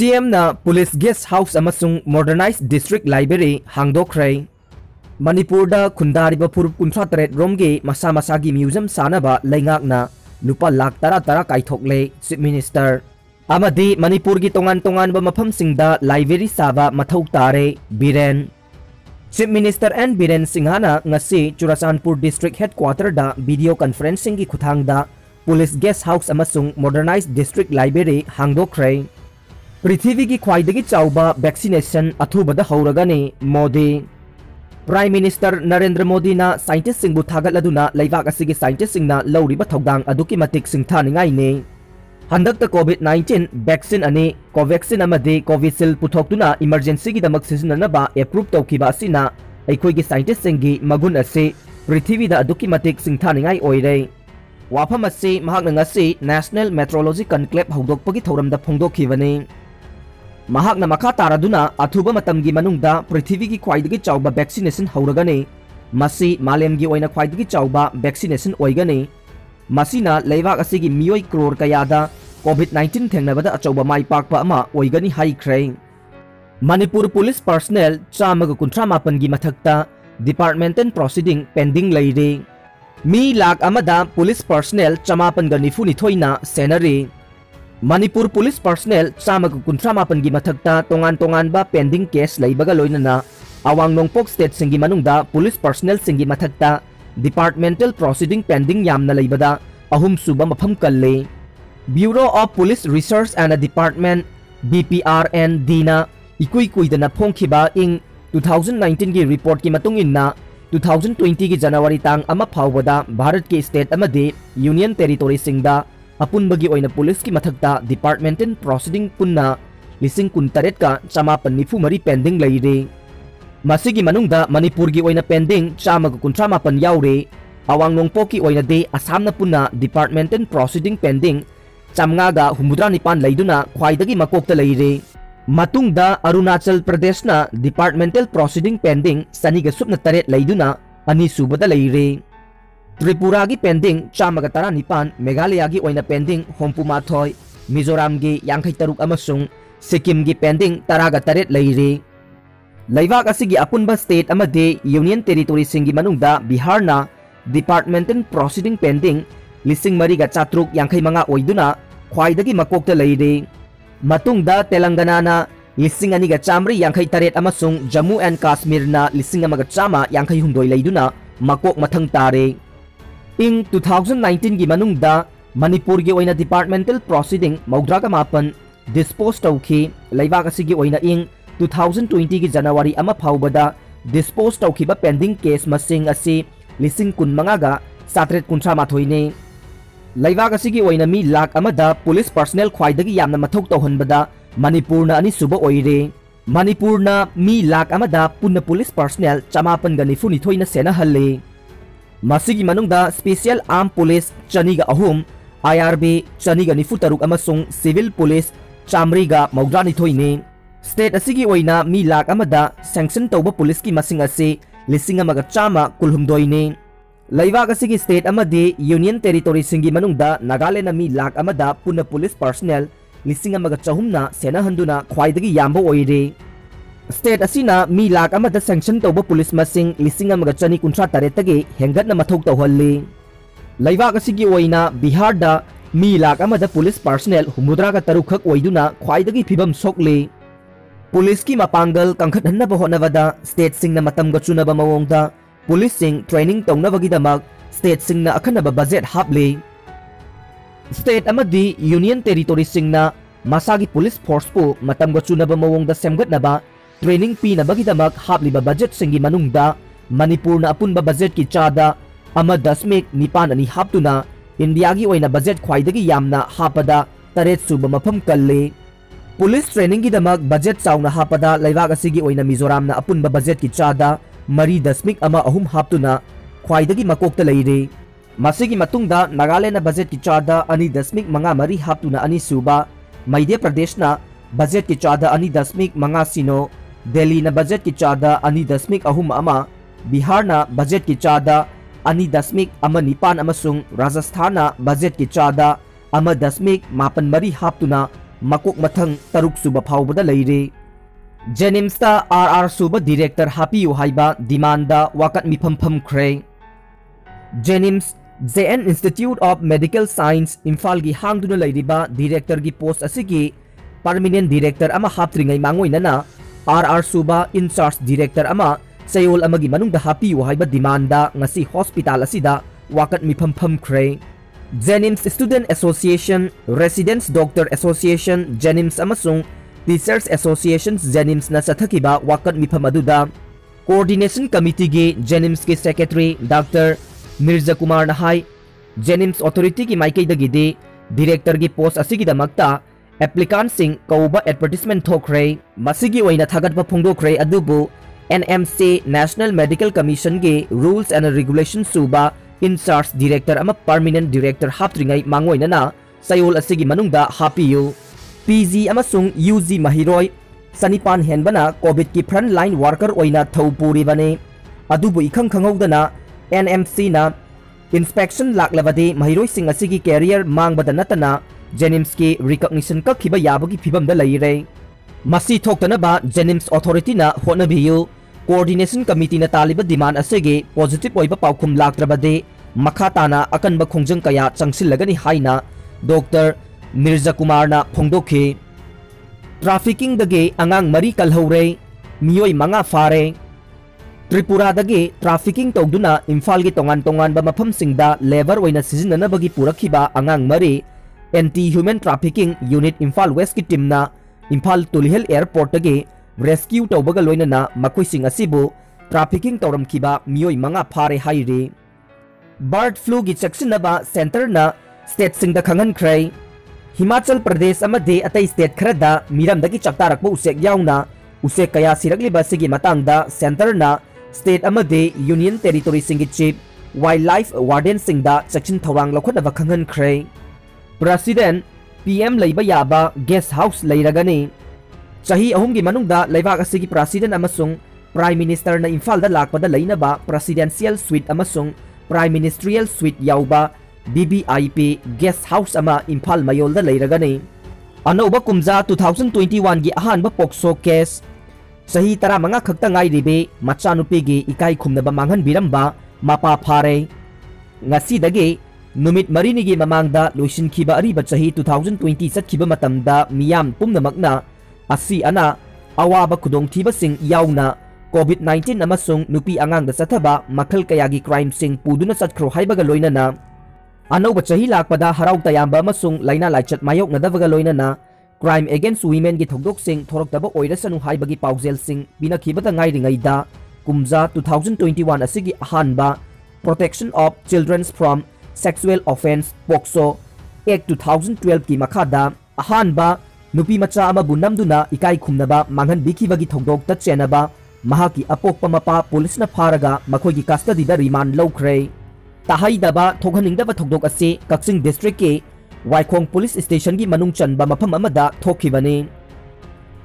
CM na Police Guest House amasung Modernized District Library hangdokray. Manipurda khundariba furup 38 romge masa masagi museum sanaba laingakna lupa lakh tara kaithokle Chief Minister. Amadi Manipur gi tongan ba mafamsingda library saba mathau tare Biren. Chief Minister N Biren Singhana ngasi Churachandpur District Headquarter da video conferencing gi khuthangda Police Guest House amasung Modernized District Library hangdokray. पृथ्वी की ख्वाइदगी चाउबा vaccination अथुबदा हौरगने Modi prime minister Narendra Modi ना scientist सिंगबु थागतलदुना लैबाक असिगी साइंटिस्ट सिंगना लौरिबा थौदांग अदुकी मतिक सिंथानिंगाइने हंदकता कोविड-19 वैक्सीन अने कोवैक्सीन अमदे कोविशील्ड पुथोक्तुना इमरजेंसी की दमक सिजननबा एप्रूव तौखिबा असिना अैखोइगी साइंटिस्ट सिंगी मगुन असे पृथ्वीदा अदुकी मतिक सिंथानिंगाइ ओइरे वाफम असे महाकना ngasi नेशनल मेट्रोलॉजी कनक्लेव हौदोकपगी थौरमदा फोंदोखिबने महाकना मखा तारादुना अथुबा मतमगी मनुंगदा पृथ्वीगी ख्वाइदगी चाउबा वैक्सीनेशन हौरगने मसी मालेमगी ओइना ख्वाइदगी चाउबा वैक्सीनेशन ओइगने मसीना लैबाक असिगी मियोय क्रोर कयादा कोविड-19 थेंगनबदा अचौबा माइपाकपा अमा ओइगनी हाइख्रे मणिपुर पुलिस पर्सनल 198 गी मथक्ता डिपार्टमेंटल प्रोसीडिंग पेंडिंग लैरे मी लाख अमदा पुलिस पर्सनल 194 ना सेनरे मणिपुर पुलिस पर्सनल 198 गी मथक्ता तोंगान बा पेंडिंग केस लैबगा लोइनना अवांग नोंगपोक स्टेट सिंगी मनुंगदा पुलिस पर्सनल सिंगी मथक्ता डिपार्टमेंटल प्रोसीडिंग पेंडिंग यामना लैबदा अहुम सुबा मफम कल्ले bureau of police research and department BPRND ना इकुई कुइदना फोंखिबा इंग 2019 की रिपोर्ट की मतुंग इन्ना 2020 की जनवरी तांग अमा फावबदा भारत के स्टेट अमदे यूनियन टेरिटोरी सिंगदा अपुनबगी ओइना पुलिस की मथक्ता डिपार्टमेंटल प्रोसीडिंग पुन्ना लिसिंग 19 का 194 पेंडिंग लैरे मसिगी मनुंगदा मणिपुर की ओइना पेंडिंग 198 याउरे अवांग नोंगपोक की ओइना दे असमना पुन्ना डिपार्टमेंटल प्रोसीडिंग पेंडिंग 159 लैदुना ख्वाइदगी मकोकता लैरे मतुंगदा अरुणाचल प्रदेश ना डिपार्टमेंटल प्रोसीडिंग पेंडिंग सनिगा सुपना 3 लैदुना अनि सुबदा लैरे त्रिपुरा की पेंडिंग 119 मेघालय की ओइना पेंडिंग 64 मिजोराम की 53 अमसुंग सिक्किम की पेंडिंग 13 लैरे लैबाक असिगी अपुनबा स्टेट अमदे यूनियन टेरिटोरी सिंगी मनुंगदा बिहार ना डिपार्टमेंटल प्रोसीडिंग पेंडिंग 4,455 ओइदुना ख्वाइदगी मकोकता लैरे मतुंगदा तेलंगाना ना 2,953 अमसुंग जम्मू एंड काश्मीर ना 1,152 लैदुना मकोक मथंग तारे इंग 2019 की मनुंगदा मणिपुर की ओइना डिपार्टमेंटल प्रोसीडिंग 9 डिस्पोज तौखी लैबाक असिगी ओइना इंग 2020 की जनवरी अमा फावबदा डिस्पोज तौखिबा पेंडिंग केस मसिंग असि 15,738 ने लैबाक असिगी ओइना मी लाख अमदा पुलिस पर्सनल ख्वाइदगी यामना मथौक तौहनबदा मणिपुरना अनि सुबा ओइरे मणिपुरना मी लाख अमदा पुन्ना पुलिस पर्सनल 194 ना सेना हल्ले मसिगी मनुंगदा स्पेशल आर्म पुलिस 203 IRB 293 अमसुंग सिविल पुलिस 192 ने स्टेट असिगी ओइना मी लाख अमदा सैंक्शन तौबा पुलिस की मसिंग असे 1,119 ने लैबाक असिगी स्टेट अमदे यूनियन टेरिटोरी सिंगी मनुंगदा नागालैंड मी लाख अमदा पुन्ना पुलिस पर्सनल 1,400 ना सेना हंदुना ख्वाइदगी याम्बो ओइरे स्टेट असिना मी लाख अमदा सैंक्शन तौबा पुलिस मसिंग 1,293 तगे हेंगतना मथौक तौहल्ले लैबाक असिगी ओइना बिहार दा मी लाख अमदा पुलिस पर्सनल 63 खक ओइदुना ख्वाइदगी फिबम सोकले पुलिस की मपांगल कंखटहन्नबा होनबदा स्टेट सिंगना मतमगा चुनबा मवोंगदा पुलिस सिंग ट्रेनिंग तौनबगीदमक स्टेट सिंगना अखनबा बजेट हापले स्टेट अमदी यूनियन टेरिटोरी सिंगना मसागी पुलिस फोर्स पु मतमगा चुनबा मवोंगदा सेमगतनबा ट्रेनिंग पीनबगीदमक हापलिबा बजेट सिंगी मनुंगदा मणिपुरना अपुनबा बजेट की चादा 1.9 हापतुना इंडिया की ओइना बजेट ख्वाइदगी यामना हापदा 3 सुबा मफम कल्ले पुलिस ट्रेनिंग की दमक बजेट चाउना हापदा लैबाक असिगी ओइना मिजोरामना अपुनबा बजेट की चादा 3.3 हापतुना ख्वाइदगी मकोकता लैरे मसिगी मतुंगदा नागालैंड बजेट की चादा 2.53 हापतुना अनि सुबा मध्य प्रदेश ना बजेट की चादा 2.5 सिनो दिल्ली ना बजेट की चादा 2.3 बिहार ना बजेट की चादा 2.19 अमसुंग राजस्थान ना बजेट की चादा 1.8 हापतुना makuk mathang taruk suba phawbada leire. Jennings ta RR suba director hapiu haiba demanda wakat mifam kre. Jennings JN Institute of Medical Science Imphal gi hangduna leiriba director gi post asigi permanent director ama haptringai mangoina na RR suba in charge director ama sayol amagi manungda hapiu haiba demanda ngasi hospital asida wakat mifam kre. Jennings Student Association, Residents Doctor Association, Jennings amasung Teachers Association Jennings na sathakiba wakat mifam aduda Coordination Committee gi Jennings ki Secretary Dr. Mirza Kumar Nahai Jennings Authority ki maikaidagidi Director gi post asigidamakta applicant sing kauba advertisement thokre masigi oina thagatba phongdokre adubu NMC National Medical Commission gi Rules and Regulations suba in charge director ama permanent director haptringai mangoina na sayol asigi manungda hapiu PG amasung UG mahiroi sanipan henbana COVID ki front line worker oina thaupuri bane adubu ikhang khanghaudana NMC na inspection laklabadi mahiroi sing asigi career mangbada natana Jennings ki recognition ka khiba yabagi phibamda leire masi thoktana ba Jennings authority na honabiyu Coordination Committee na taliba demand asege positive oiba paukhum laktrabade makhatana akanba khongjang kaya changsilagani haina Dr. Mirza Kumar na phongdokhe trafficking dage angang mari kalhore miyoi manga fare Tripura dage trafficking togduna Imphal gi tongan ba mafam singda labor oina sizinana bagi purakhiba angang mari anti human trafficking unit Imphal West ki team na Imphal Tulihel airport dage rescue tawbaga loinana makoi sing asibu trafficking tawramkhiba miyoi manga phare haire bird flu gi chaksinaba center na state singda khangan khrai Himachal Pradesh amade atai state kharada miramdagi chaktarakba usek yauna usek kaya sirakliba sigi matangda center na state amade union territory singi chief wildlife warden singda chaksin thawang lokhodaba khangan khrai president PM leiba yaba guest house leiragani Chahi ahumgi manungda laibak asigi president amasung prime minister na Imphal da lakpada leinaba presidential suite amasung prime ministerial suite yauba BBIP guest house ama Imphal mayol da leiragani anoba kumja 2021 gi ahanba pokso case sahi tara manga khakta ngai ribe machanupi gi ikai khumnaba manghan biramba mapa phare ngasi dage numit marini gi mamangda loisin khiba ariba chahi 2020 satkiba matamda miyam pumnamakna asi ana awaba khudongthiba sing yauna COVID-19 amasung nupi angang da sathaba makhal kayagi crime sing puduna satkhro haibaga loinana anoba chahi lakpada harau tayamba amasung laina laichat mayok nadabaga loinana crime against women gi thogdok sing thoroktaba oirasanu haibagi paujel sing binakhibata ngairingaida kumja 2021 asigi ahanba protection of children from sexual offense POCSO Act 2012 ki makhada ahanba nupi macha ama bunamduna ikai khumnaba manghan bikhibagi thogdok ta chenaba mahaki apokpa mapa police na pharaga makhogi custody da remand lawkhre tahaidaba thoghaningdaba thogdok ase Kaksing district ke Waikhong police station gi manung chanba mafam amada thokhibani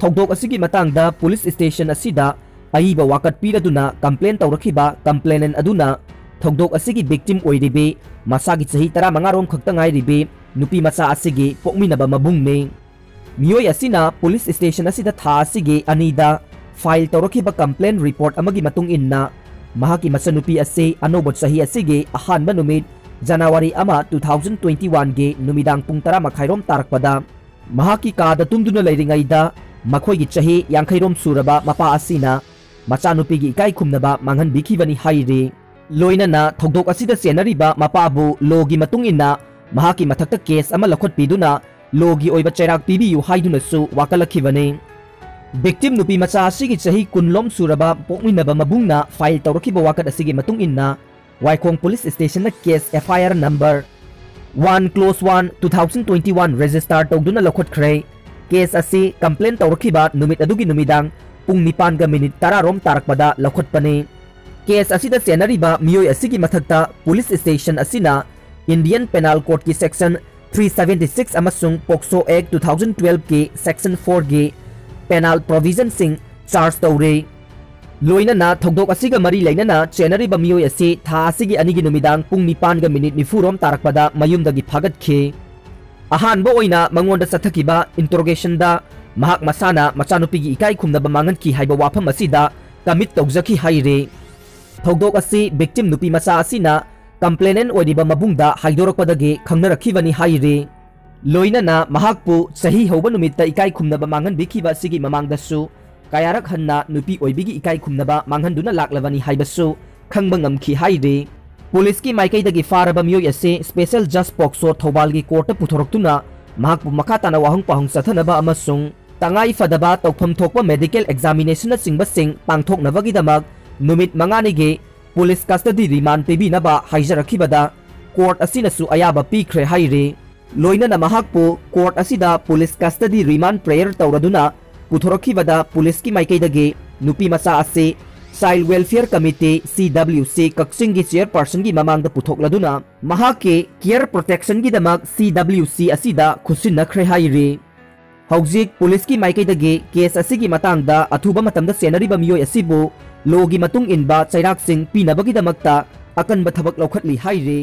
thogdok asigi matangda police station asida aiba wakat piraduna complaint tawrakhiba complainant aduna thogdok asigi victim oiribe masagi chahi 15 rom khakta ngai ribe nupi macha asigi pokminaba mabungme Miyoi asina police station asida tha asige anida file tawrakhiba complaint report amagi matung inna mahaki masanupi ase anobo chahi asige ahanba numit January ama 2021 ge numidang pung 10 makhairom tarakpada mahaki kada tumduna leiringaida makhoigi chahi 50 rom suraba mapa asina machanupi gi ikai khumnaba manghan bikhibani haire loinana thogdok asida senariba mapabu logi matung inna mahaki mathakta case ama lakhot piduna logi oiba chairak pibiyu haiduna su wakalakhibane victim nupi macha asigi chahi kunlom suraba pokminaba mabungna file tawrakhiba wakat asigi matung inna Waikhong police station na case FIR number 1/1/2021 register tawduna lakhot khre case asi complaint tawrakhiba numit adugi numidang pung 9 ga minute 10 rom tarakpada lakhot pane case asida senariba miyoi asigi mathakta police station asina Indian Penal Code ki section 376 amasung POCSO Act 2012 ke section 4 ge penal provision sing charge tawre loinana thogdok asiga mari leinana chenariba miyoi asi tha asigi anigi numidang pung 9 ga minute 9 rom tarakpada mayumdagi phagat khe अहानबा ओइना मंगोंदा चथकिबा इंटरोगेशनदा महाक मसाना मचानुपीगी इकाई खुमनबा मांगनकी हाइबा वाफम असिदा commit तौजकी हाइरे थौदोक असि victim नुपी मचा असिना complainant ओइरिबा मबुंगदा हाइदोरकपदगे खंगनरखिबनी हाइरे लोइनना महाकपु सही हौबा नुमित्ता इकाई खुमनबा मांगनबिखिबा सिगी ममांगदसु कायारक हन्ना नुपी ओइबिगी इकाई खुमनबा मांगनदुना लाक्लबनी हाइबसु खंगबा ngamखि हाइरे police की माइकैदगी फारबा मियोय असे स्पेशल जज पॉक्सो थौबालगी कोर्ट पुथोरक्तुना महाकपु मखाताना वाहंग पाहुंग सथनबा अमसुंग तंगाई फदबा तौफम थोकपा मेडिकल एग्जामिनेशन चिंगबसिंग पांगथोकनबगीदमक नुमित मंगानिगे पुलिस कस्टडी रिमांड पिबिनबा हाइजरखिबदा कोर्ट असिनसु अयाबा पीख्रे हाइरे लोइनना महाकपु कोर्ट असिदा पुलिस कस्टडी रिमांड प्रेयर तौरदुना पुथोरखिबदा पुलिस की माइकैदगी नुपी मचा असे child welfare committee CWC Kakching की चेयरपर्सन की ममांग पुथोकलदुना महाके केयर प्रोटेक्शन की दमक CWC असिदा खुसिनखरे हाइरे हौजिक पुलिस की माइकैदगी केस असिगी मतंगदा अथुबा मतंदा सेनरिबा मियोय असिबु लोगी मतुंग इनबा चैराक सिंह पीनबगी दमकता अकनबा थबक लौखटली हाइरे।